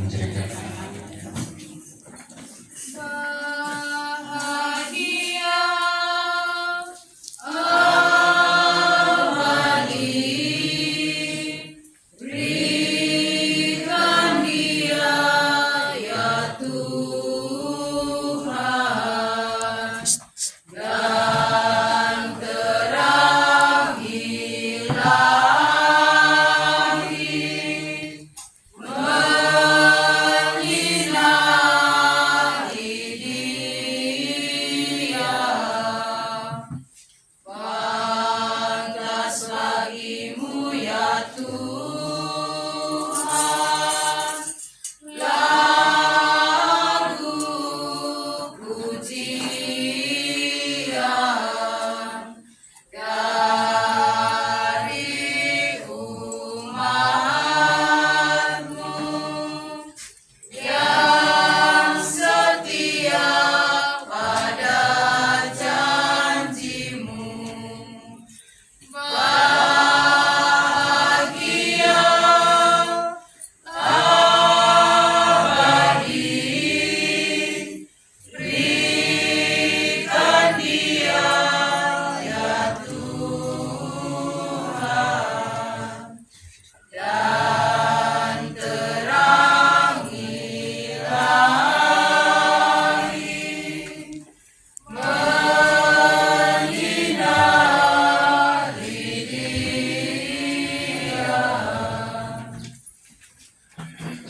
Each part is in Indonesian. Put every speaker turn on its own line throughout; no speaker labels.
menceritakan.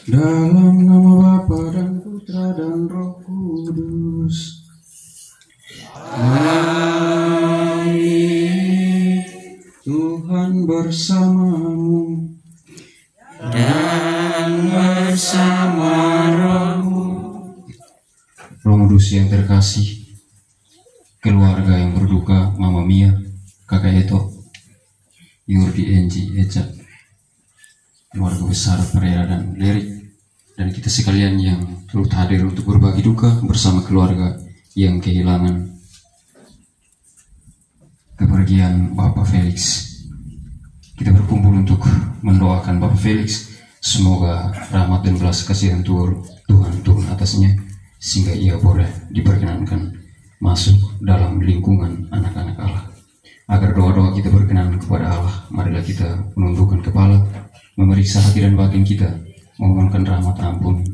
Dalam nama Bapa dan Putra dan Roh Kudus. Amin. Tuhan bersamamu dan bersama rohmu. Roh Kudus yang terkasih, keluarga yang berduka, Mama Mia, Kakak Eto, Yurdi, Enji, Eca, keluarga besar Pereira dan Lerik, dan kita sekalian yang turut hadir untuk berbagi duka bersama keluarga yang kehilangan kepergian Bapak Felix. Kita berkumpul untuk mendoakan Bapak Felix, semoga rahmat dan belas kasihan Tuhan turun atasnya, sehingga ia boleh diperkenankan masuk dalam lingkungan anak-anak Allah. Agar doa-doa kita berkenan kepada Allah, marilah kita menundukkan kepala, memeriksa hati dan batin kita, memohonkan rahmat ampun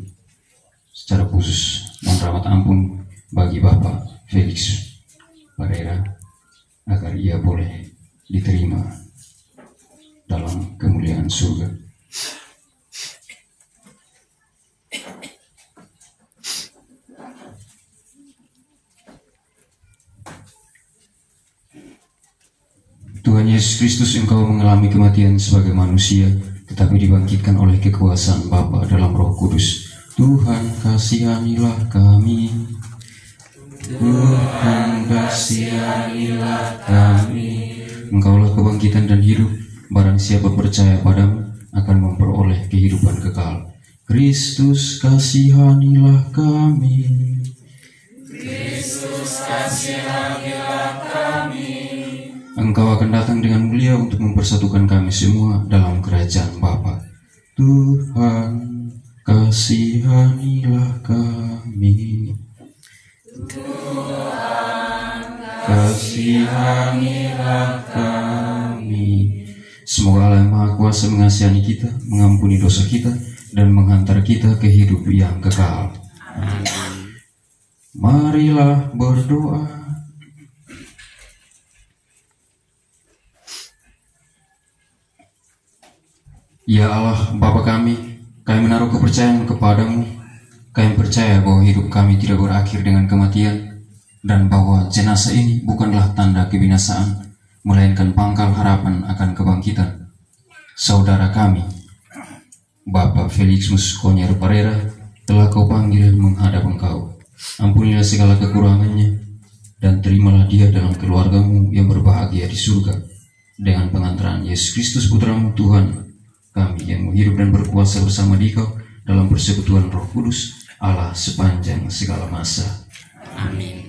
secara khusus dan rahmat ampun bagi Bapak Felix Pereira, agar ia boleh diterima dalam kemuliaan surga. Tuhan Yesus Kristus, Engkau mengalami kematian sebagai manusia, tetapi dibangkitkan oleh kekuasaan Bapa dalam Roh Kudus. Tuhan, kasihanilah kami. Tuhan, kasihanilah kami. Engkaulah kebangkitan dan hidup. Barang siapa percaya padamu akan memperoleh kehidupan kekal. Kristus, kasihanilah kami. Kristus, kasihanilah kami. Engkau akan datang dengan mulia untuk mempersatukan kami semua dalam kerajaan Bapa. Tuhan, kasihanilah kami. Tuhan, kasihanilah kami. Semoga Allah yang Maha Kuasa mengasihani kita, mengampuni dosa kita, dan menghantar kita ke hidup yang kekal. Amin. Marilah berdoa. Ya Allah, Bapa kami menaruh kepercayaan kepadamu. Kami percaya bahwa hidup kami tidak berakhir dengan kematian, dan bahwa jenazah ini bukanlah tanda kebinasaan, melainkan pangkal harapan akan kebangkitan. Saudara kami, Bapak Felix Musconier Pereira, telah Kau panggil menghadap Engkau. Ampunilah segala kekurangannya, dan terimalah dia dalam keluargamu yang berbahagia di surga. Dengan pengantaran Yesus Kristus Putramu Tuhan kami yang hidup dan berkuasa bersama Dikau dalam persekutuan Roh Kudus, Allah sepanjang segala masa. Amin.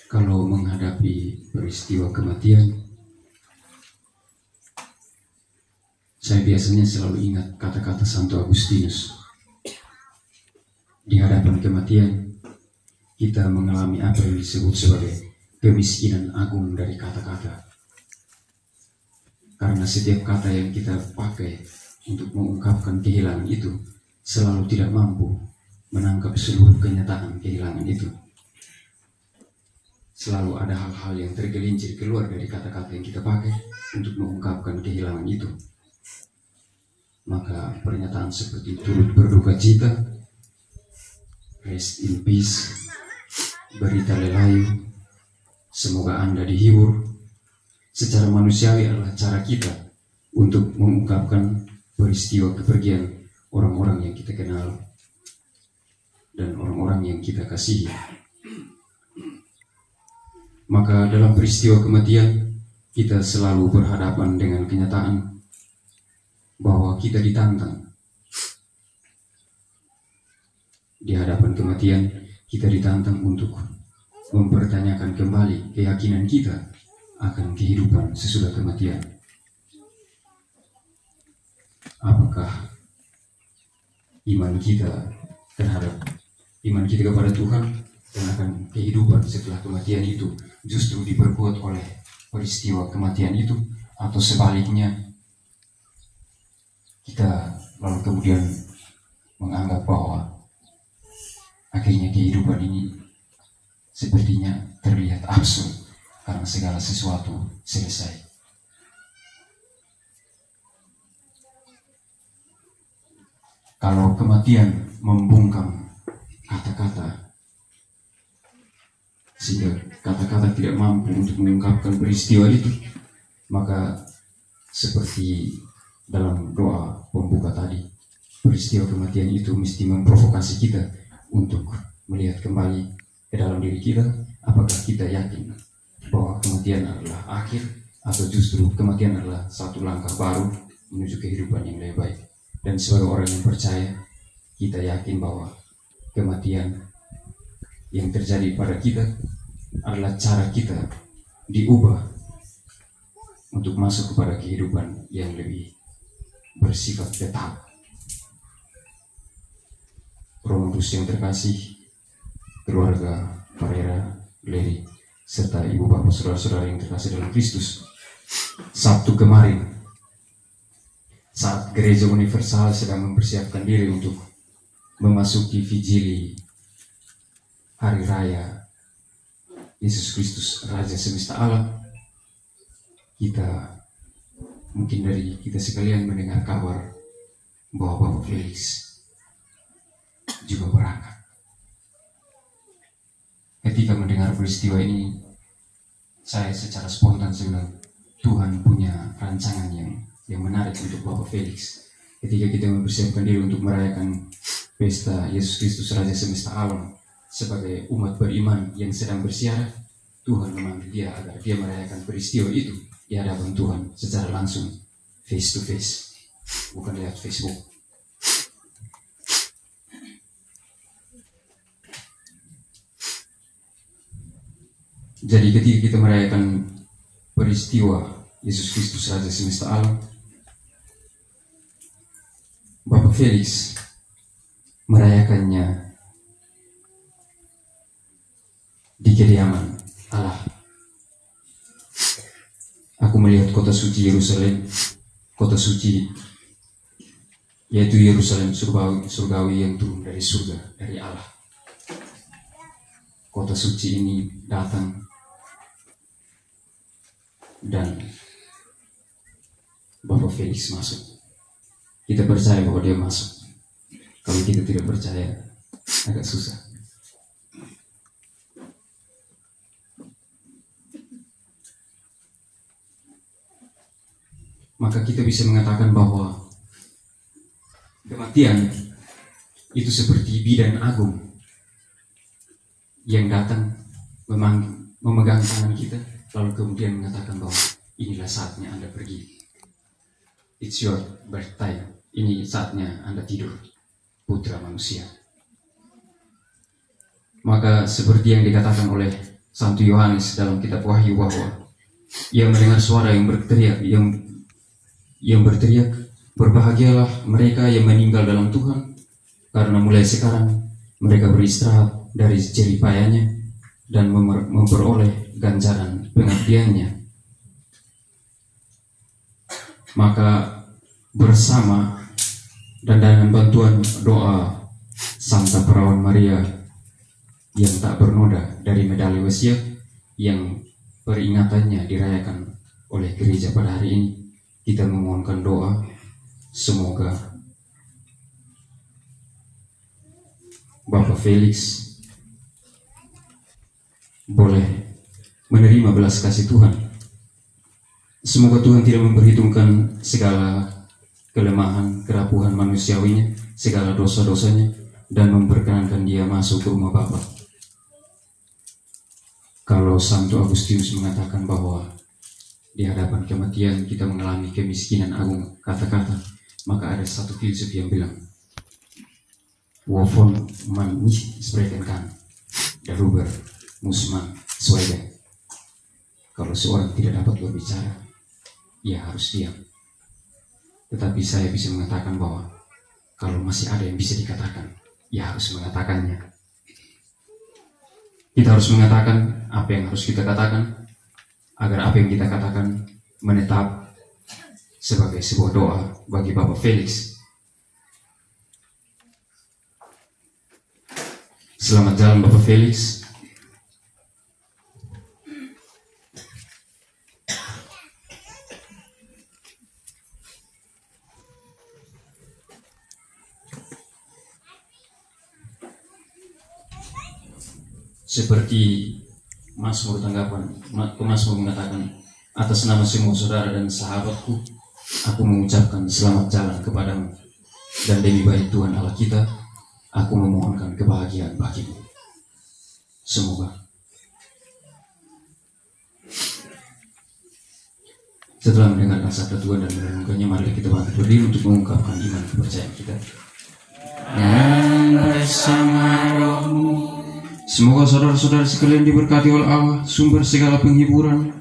Kalau menghadapi peristiwa kematian, Saya biasanya selalu ingat kata-kata Santo Agustinus. Di hadapan kematian, kita mengalami apa yang disebut sebagai kemiskinan agung dari kata-kata. Karena setiap kata yang kita pakai untuk mengungkapkan kehilangan itu selalu tidak mampu menangkap seluruh kenyataan kehilangan itu. Selalu ada hal-hal yang tergelincir keluar dari kata-kata yang kita pakai untuk mengungkapkan kehilangan itu. Maka pernyataan seperti turut berduka cita, rest in peace, berita lelayu, semoga Anda dihibur, secara manusiawi adalah cara kita untuk mengungkapkan peristiwa kepergian orang-orang yang kita kenal dan orang-orang yang kita kasihi. Maka dalam peristiwa kematian, kita selalu berhadapan dengan kenyataan bahwa kita ditantang. Di hadapan kematian, kita ditantang untuk mempertanyakan kembali keyakinan kita akan kehidupan sesudah kematian. Apakah iman kita kepada Tuhan dan akan kehidupan setelah kematian itu justru diperkuat oleh peristiwa kematian itu, atau sebaliknya kita lalu kemudian menganggap bahwa akhirnya kehidupan ini sepertinya terlihat absurd karena segala sesuatu selesai. Kalau kematian membungkam kata-kata sehingga kata-kata tidak mampu untuk mengungkapkan peristiwa itu, maka seperti dalam doa pembuka tadi, peristiwa kematian itu mesti memprovokasi kita untuk melihat kembali ke dalam diri kita. Apakah kita yakin bahwa kematian adalah akhir, atau justru kematian adalah satu langkah baru menuju kehidupan yang lebih baik. Dan sebagai orang yang percaya, kita yakin bahwa kematian yang terjadi pada kita adalah cara kita diubah untuk masuk kepada kehidupan yang lebih bersifat tetap. Promobus yang terkasih, keluarga Parera, Leri, serta ibu bapak saudara-saudara yang terkasih dalam Kristus, Sabtu kemarin saat Gereja Universal sedang mempersiapkan diri untuk memasuki Vigili Hari Raya Yesus Kristus Raja Semesta Alam, mungkin dari kita sekalian mendengar kabar bahwa Bapak Felix juga berangkat. Ketika mendengar peristiwa ini, saya secara spontan bilang, Tuhan punya rancangan yang menarik untuk Bapak Felix. Ketika kita mempersiapkan diri untuk merayakan pesta Yesus Kristus Raja Semesta Alam sebagai umat beriman yang sedang bersiarah, Tuhan memanggil dia agar dia merayakan peristiwa itu di hadapan Tuhan secara langsung, face to face, bukan lewat Facebook. Jadi ketika kita merayakan peristiwa Yesus Kristus Raja Semesta Alam, Bapak Felix merayakannya di kediaman Allah. Aku melihat kota suci Yerusalem, kota suci yaitu Yerusalem surgawi yang turun dari surga, dari Allah. Kota suci ini datang dan Bapak Felix masuk. Kita percaya bahwa dia masuk. Kalau kita tidak percaya, agak susah. Maka kita bisa mengatakan bahwa kematian itu seperti bidan agung yang datang memegang tangan kita, lalu kemudian mengatakan bahwa inilah saatnya Anda pergi. It's your birth time. Ini saatnya Anda tidur, putra manusia. Maka seperti yang dikatakan oleh Santo Yohanes dalam kitab Wahyu, bahwa ia mendengar suara yang berteriak, Berbahagialah mereka yang meninggal dalam Tuhan, karena mulai sekarang mereka beristirahat dari jerih payahnya dan memperoleh ganjaran pengabdiannya. Maka bersama dan dengan bantuan doa Santa Perawan Maria yang tak bernoda dari medali wasiat yang peringatannya dirayakan oleh gereja pada hari ini, kita memohonkan doa semoga Bapak Felix boleh menerima belas kasih Tuhan. Semoga Tuhan tidak memperhitungkan segala kelemahan, kerapuhan manusiawinya, segala dosa-dosanya, dan memperkenankan dia masuk ke rumah Bapa. Kalau Santo Agustinus mengatakan bahwa di hadapan kematian kita mengalami kemiskinan agung kata-kata, maka ada satu filsuf yang bilang, "Wovon man nicht spreken kan, darüber muss man schweigen." Kalau seorang tidak dapat berbicara, ia harus diam. Tetapi saya bisa mengatakan bahwa kalau masih ada yang bisa dikatakan, ia harus mengatakannya. Kita harus mengatakan apa yang harus kita katakan, agar apa yang kita katakan menetap sebagai sebuah doa bagi Bapak Felix. Selamat jalan Bapak Felix. Seperti Mazmur tanggapan, Mazmur mengatakan, atas nama semua saudara dan sahabatku, aku mengucapkan selamat jalan kepadamu, dan demi baik Tuhan Allah kita, aku memohonkan kebahagiaan bagimu. Semoga. Setelah mendengarkan sabda Tuhan dan merenungkannya, mari kita bangkit berdiri untuk mengungkapkan iman kepercayaan kita. Dan bersama rohmu, semoga saudara-saudara sekalian diberkati oleh Allah, sumber segala penghiburan,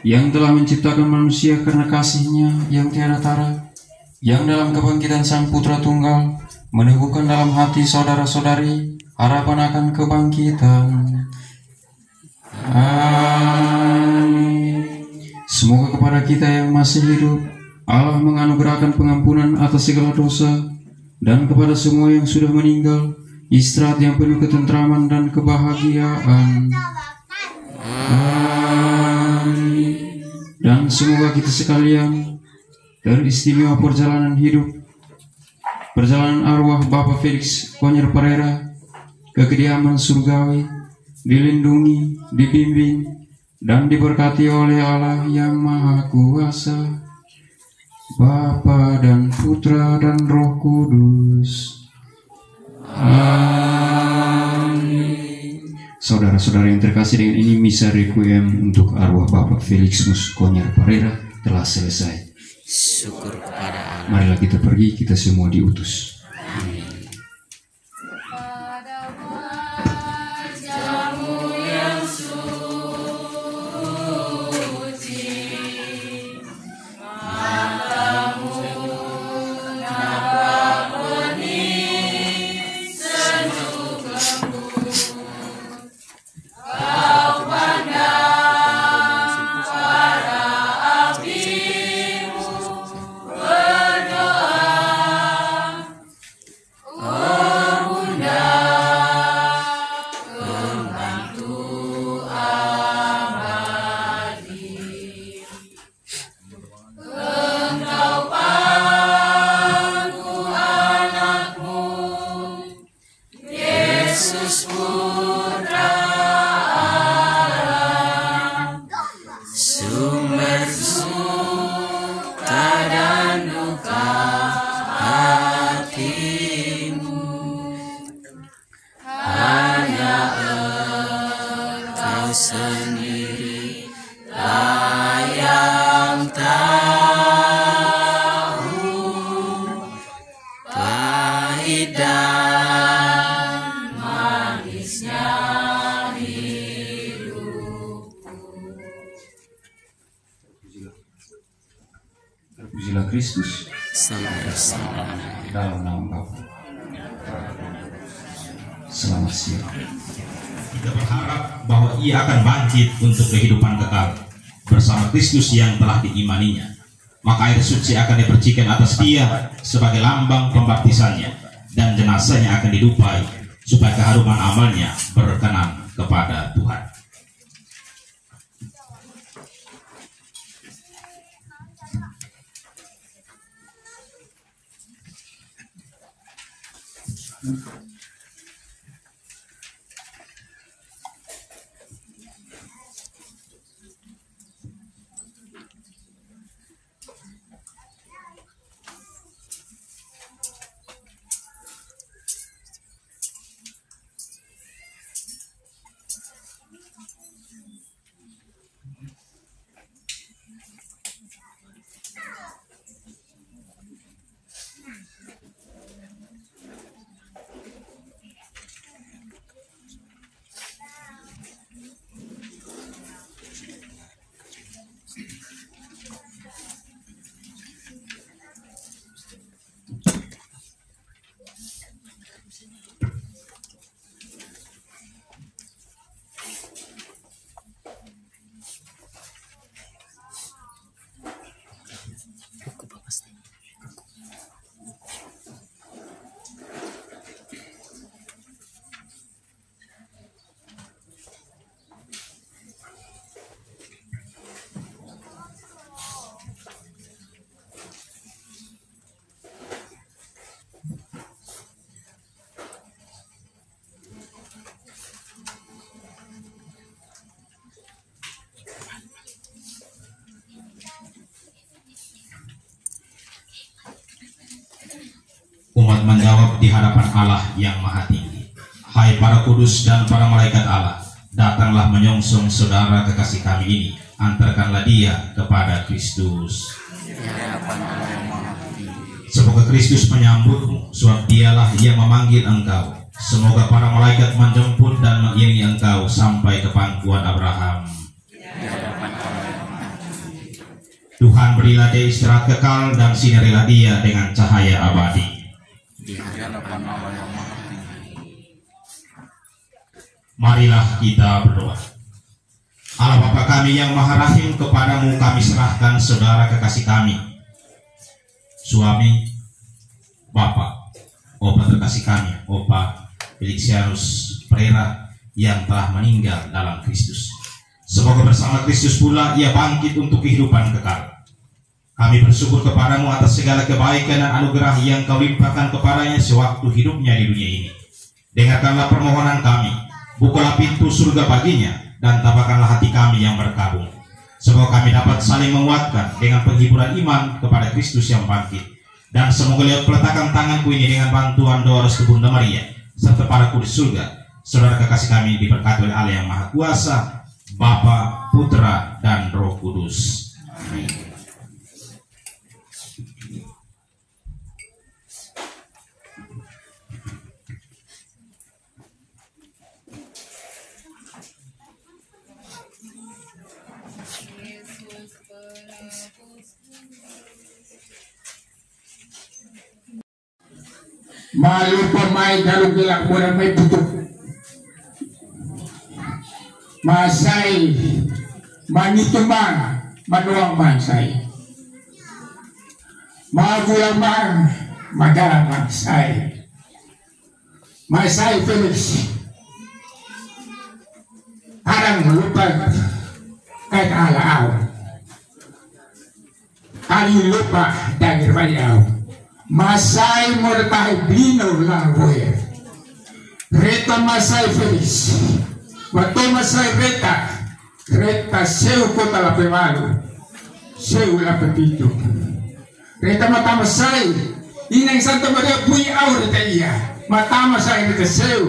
yang telah menciptakan manusia karena kasih-Nya yang tiada tara, yang dalam kebangkitan Sang Putra Tunggal meneguhkan dalam hati saudara-saudari harapan akan kebangkitan. Amin. Semoga kepada kita yang masih hidup, Allah menganugerahkan pengampunan atas segala dosa, dan kepada semua yang sudah meninggal, istirahat yang penuh ketentraman dan kebahagiaan. Amin. Dan semoga kita sekalian teristimewa perjalanan hidup, perjalanan arwah Bapak Felix Konyer Pereira ke kediaman surgawi, dilindungi, dibimbing, dan diberkati oleh Allah yang Maha Kuasa, Bapa dan Putra dan Roh Kudus. Amin. Saudara-saudara yang terkasih, dengan ini misa requiem untuk arwah Bapak Felix Konyer Pereira telah selesai.
Syukur kepada Allah.
Marilah kita pergi, kita semua diutus.
Amin.
Terpujilah Kristus. Dalam nama Bapa. Selamat siang.
Kita berharap bahwa ia akan bangkit untuk kehidupan kekal bersama Kristus yang telah diimaninya. Maka air suci akan dipercikan atas dia sebagai lambang pembaptisannya, dan jenazahnya akan dilupai supaya keharuman amalnya berkenan kepada Tuhan. Umat menjawab di hadapan Allah yang Maha Tinggi, "Hai para kudus dan para malaikat Allah, datanglah menyongsong saudara kekasih kami ini, antarkanlah dia kepada Kristus." Semoga Kristus menyambutmu, sebab dialah yang memanggil engkau. Semoga para malaikat menjemput dan mengiringi engkau sampai ke pangkuan Abraham. Tuhan berilah dia istirahat kekal dan sinarilah dia dengan cahaya abadi. Marilah kita berdoa. Allah Bapa kami yang Maha Rahim, kepadamu kami serahkan saudara kekasih kami, suami, Bapak, Opa terkasih kami, Opa Felicianus Pereira yang telah meninggal dalam Kristus. Semoga bersama Kristus pula ia bangkit untuk kehidupan kekal. Kami bersyukur kepadamu atas segala kebaikan dan anugerah yang kau limpahkan kepadanya sewaktu hidupnya di dunia ini. Dengarkanlah permohonan kami, bukalah pintu surga baginya, dan tabahkanlah hati kami yang berkabung. Semoga kami dapat saling menguatkan dengan penghiburan iman kepada Kristus yang bangkit. Dan semoga lewat peletakan tanganku ini dengan bantuan doa restu Bunda Maria serta para kudus surga, saudara kekasih kami diberkati oleh Allah yang Maha Kuasa, Bapa, Putra, dan Roh Kudus. Amin.
Malu pemain dalam gelak murah may tutup masay manituman manuang mansay magulang man madalang mansay masay Felix parang lupag kahit alaaw kali lupa dahil baliaw Masay mortai blino lang boy. Reta Masay Felix. Wato Masay Reta. Reta seu kota la pemalo. Seu la pepito. Reta mata Masay. Inang Santa Maria pui au reta iya. Mata Masay reta seu.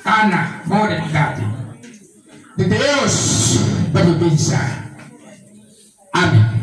Kana more dati. De Deus berbisa. Amin.